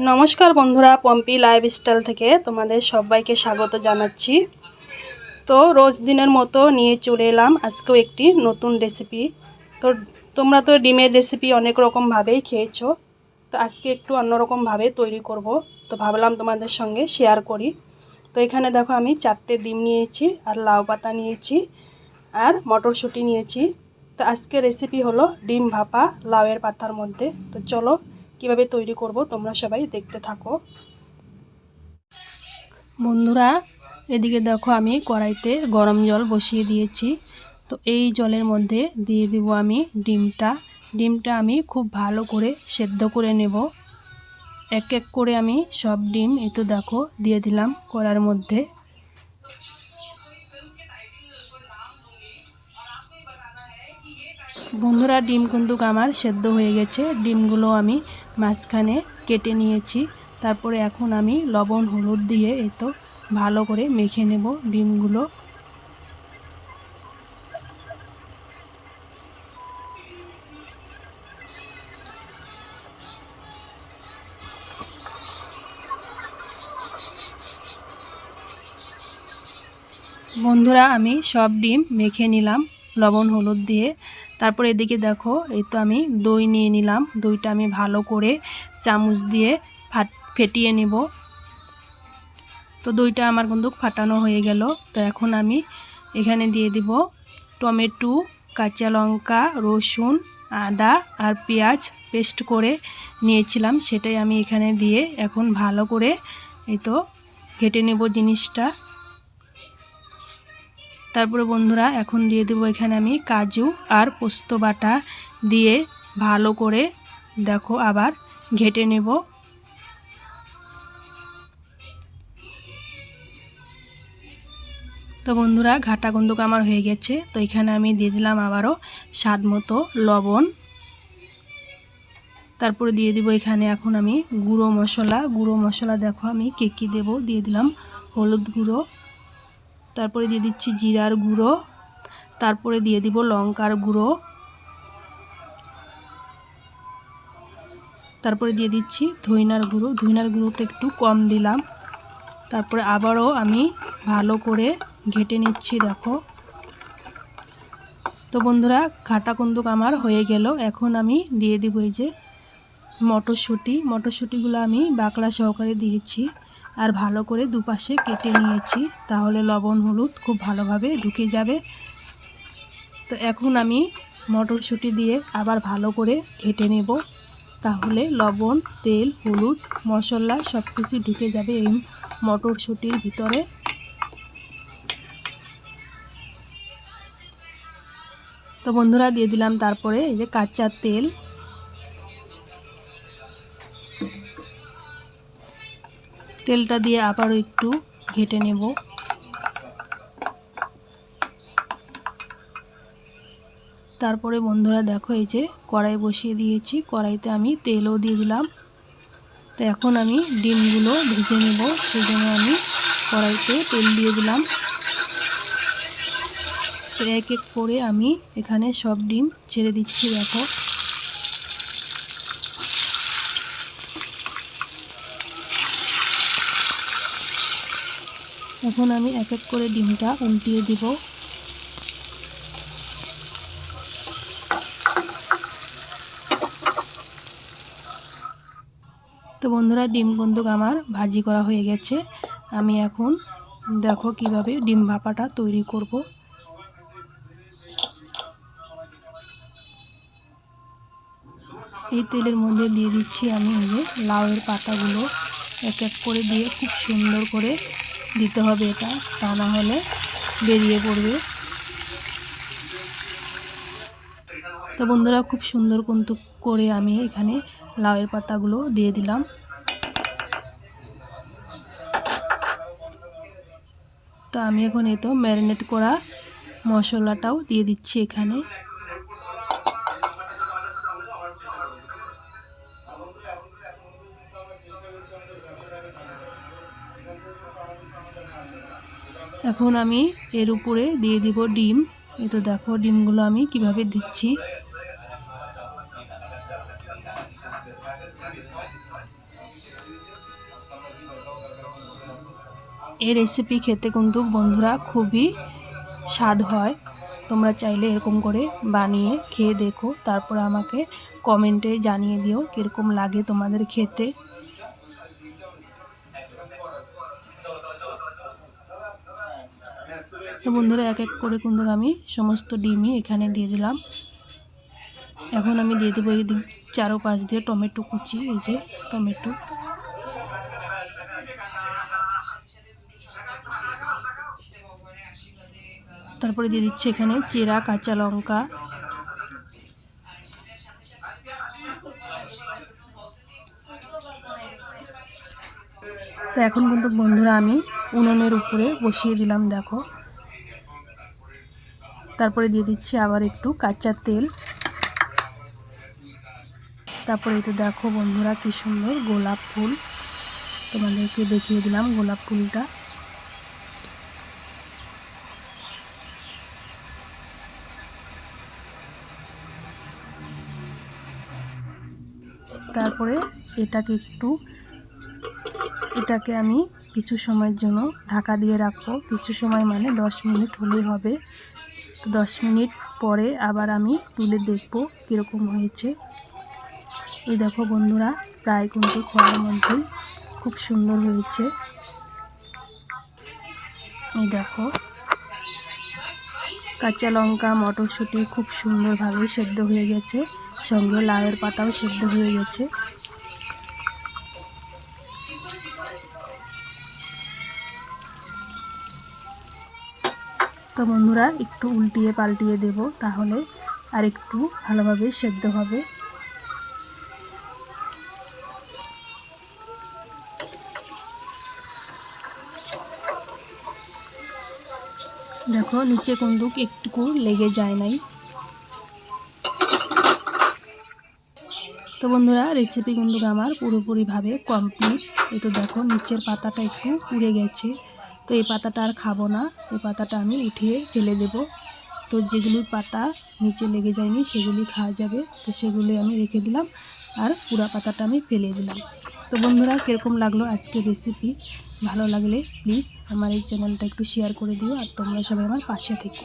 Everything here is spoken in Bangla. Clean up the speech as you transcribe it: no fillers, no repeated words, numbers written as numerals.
নমস্কার বন্ধুরা, পম্পি লাইফস্টাইল থেকে তোমাদের সবাইকে স্বাগত জানাচ্ছি। তো রোজ দিনের মতো নিয়ে চলে এলাম আজকেও একটি নতুন রেসিপি। তো তোমরা তো ডিমের রেসিপি অনেক রকমভাবেই খেয়েছো, তো আজকে একটু অন্যরকমভাবে তৈরি করব। তো ভাবলাম তোমাদের সঙ্গে শেয়ার করি। তো এখানে দেখো আমি 4টে ডিম নিয়েছি, আর লাউ পাতা নিয়েছি, আর মটরশুঁটি নিয়েছি। তো আজকে রেসিপি হলো ডিম ভাপা লাউয়ের পাতার মধ্যে। তো চলো কিভাবে তৈরি করব তোমরা সবাই দেখতে থাকো। বন্ধুরা, এদিকে দেখো আমি কড়াইতে গরম জল বসিয়ে দিয়েছি। তো এই জলের মধ্যে দিয়ে দেব আমি ডিমটা আমি খুব ভালো করে সেদ্ধ করে নেব। এক এক করে আমি সব ডিম এই তো দেখো দিয়ে দিলাম কড়ার মধ্যে। বন্ধুরা, ডিম কিন্তু আমার সেদ্ধ হয়ে গেছে। ডিমগুলো আমি মাঝখানে কেটে নিয়েছি। তারপরে এখন আমি লবণ হলুদ দিয়ে এই তো ভালো করে মেখে নেব ডিমগুলো। বন্ধুরা, আমি সব ডিম মেখে নিলাম লবণ হলুদ দিয়ে। তারপর এদিকে দেখো এই তো আমি দই নিয়ে নিলাম। দইটা আমি ভালো করে চামচ দিয়ে ফেটিয়ে নেব। তো দইটা আমার কিন্তু ফাটানো হয়ে গেল। তো এখন আমি এখানে দিয়ে দিব টমেটো, কাঁচা লঙ্কা, রসুন, আদা আর পেঁয়াজ পেস্ট করে নিয়েছিলাম, সেটাই আমি এখানে দিয়ে এখন ভালো করে এই তো ঘেটে নেব জিনিসটা। তারপরে বন্ধুরা এখন দিয়ে দেবো এখানে আমি কাজু আর পোস্ত বাটা দিয়ে ভালো করে দেখো আবার ঘেটে নেব। তো বন্ধুরা, ঘাটা গন্ধক আমার হয়ে গেছে। তো এখানে আমি দিয়ে দিলাম আবারও স্বাদ মতো লবণ। তারপরে দিয়ে দিব এখানে এখন আমি গুঁড়ো মশলা দেখো আমি কী দেবো। দিয়ে দিলাম হলুদ গুঁড়ো, তারপরে দিয়ে দিচ্ছি জিরার গুঁড়ো, তারপরে দিয়ে দিব লঙ্কার গুঁড়ো, তারপরে দিয়ে দিচ্ছি ধইনার গুঁড়োটা একটু কম দিলাম। তারপরে আবারও আমি ভালো করে ঘেটে নিচ্ছি দেখো। তো বন্ধুরা, ঘাটা কুন্দুক আমার হয়ে গেল। এখন আমি দিয়ে দিব এই যে মটরশুঁটিগুলো আমি বাকলা সহকারে দিয়েছি, আর ভালো করে দুপাশে কেটে নিয়েছি, তাহলে লবণ হলুদ খুব ভালোভাবে ঢুকে যাবে। তো এখন আমি মটরশুঁটি দিয়ে আবার ভালো করে ঘেটে নেব, তাহলে লবণ, তেল, হলুদ, মশলা সব কিছু ঢুকে যাবে এই মটরশুঁটির ভিতরে। তো বন্ধুরা, দিয়ে দিলাম তারপরে এই যে কাঁচা তেলটা দিয়ে আবারও একটু ঘেটে নেব। তারপরে বন্ধুরা দেখো এই যে কড়াই বসিয়ে দিয়েছি, কড়াইতে আমি তেলও দিয়ে দিলাম। তো এখন আমি ডিমগুলো ভেজে নেব, সেই জন্য আমি কড়াইতে তেল দিয়ে দিলাম। তো এক এক করে আমি এখানে সব ডিম ছেড়ে দিচ্ছি দেখো। এখন আমি এক এক করে ডিমটা উল্টিয়ে দিব। তো বন্ধুরা, ডিম বন্দুক আমার ভাজি করা হয়ে গেছে। আমি এখন দেখো কিভাবে ডিম ভাপাটা তৈরি করব। এই তেলের মধ্যে দিয়ে দিচ্ছি আমি এই যে লাউয়ের পাতাগুলো এক এক করে দিয়ে খুব সুন্দর করে দিতে হবে, এটা তা না হলে বেরিয়ে পড়বে। তো বন্ধুরা, খুব সুন্দর কিন্তু করে আমি এখানে লাউয়ের পাতাগুলো দিয়ে দিলাম। তো আমি এখন এই তো ম্যারিনেট করা মশলাটাও দিয়ে দিচ্ছি এখানে। এখন আমি এর উপরে দিয়ে দিব ডিম। এই তো দেখো ডিমগুলো আমি কিভাবে দিচ্ছি। এই রেসিপি খেতে কিন্তু বন্ধুরা খুবই স্বাদ হয়। তোমরা চাইলে এরকম করে বানিয়ে খেয়ে দেখো, তারপর আমাকে কমেন্টে জানিয়ে দিও কীরকম লাগে তোমাদের খেতে। তো বন্ধুরা এক এক করে কিন্তু আমি সমস্ত ডিমই এখানে দিয়ে দিলাম। এখন আমি দিয়ে দেবো এই চারোপাশ দিয়ে টমেটো কুচি, এই যে টমেটো। তারপরে দিয়ে দিচ্ছি এখানে চেরা কাঁচা লঙ্কা, তো এখন কিন্তু বন্ধুরা আমি উনুনের উপরে বসিয়ে দিলাম, দেখো। তারপরে দিয়ে দিচ্ছি আবার একটু কাঁচা তেল। তারপরে তো দেখো বন্ধুরা কি সুন্দর গোলাপ ফুল, তোমাদেরকে দেখিয়ে দিলাম গোলাপ ফুলটা। তারপরে এটাকে আমি কিছু সময়ের জন্য ঢাকা দিয়ে রাখবো। কিছু সময় মানে 10 মিনিট হলেই হবে। তো 10 মিনিট পরে আবার আমি তুলে দেখবো কীরকম হয়েছে। এই দেখো বন্ধুরা প্রায় কিন্তু খাওয়ার মধ্যেই খুব সুন্দর হয়েছে। এই দেখো কাঁচা লঙ্কা মটরশুঁটি খুব সুন্দরভাবে সেদ্ধ হয়ে গেছে, সঙ্গে লাউয়ের পাতাও সেদ্ধ হয়ে গেছে। তো বন্ধুরা একটু উল্টিয়ে পাল্টিয়ে দেব, তাহলে আর একটু ভালোভাবে সেদ্ধ হবে। দেখো নিচে কিন্তু একটুকু লেগে যায় নাই। তো বন্ধুরা রেসিপি কিন্তু আমার পুরোপুরিভাবে কমপ্লিট। এই তো দেখো নিচের পাতাটা একটু পুড়ে গেছে, তো এই পাতাটা আর খাবো না, এই পাতাটা আমি উঠিয়ে ফেলে দেব। তো যেগুলি পাতা নিচে লেগে যায়নি সেগুলি খাওয়া যাবে, তো সেগুলি আমি রেখে দিলাম, আর পুরা পাতাটা আমি ফেলে দিলাম। তো বন্ধুরা কীরকম লাগলো আজকের রেসিপি? ভালো লাগলে প্লিজ আমার এই চ্যানেলটা একটু শেয়ার করে দিও, আর তোমরা সবাই আমার পাশে থেকো।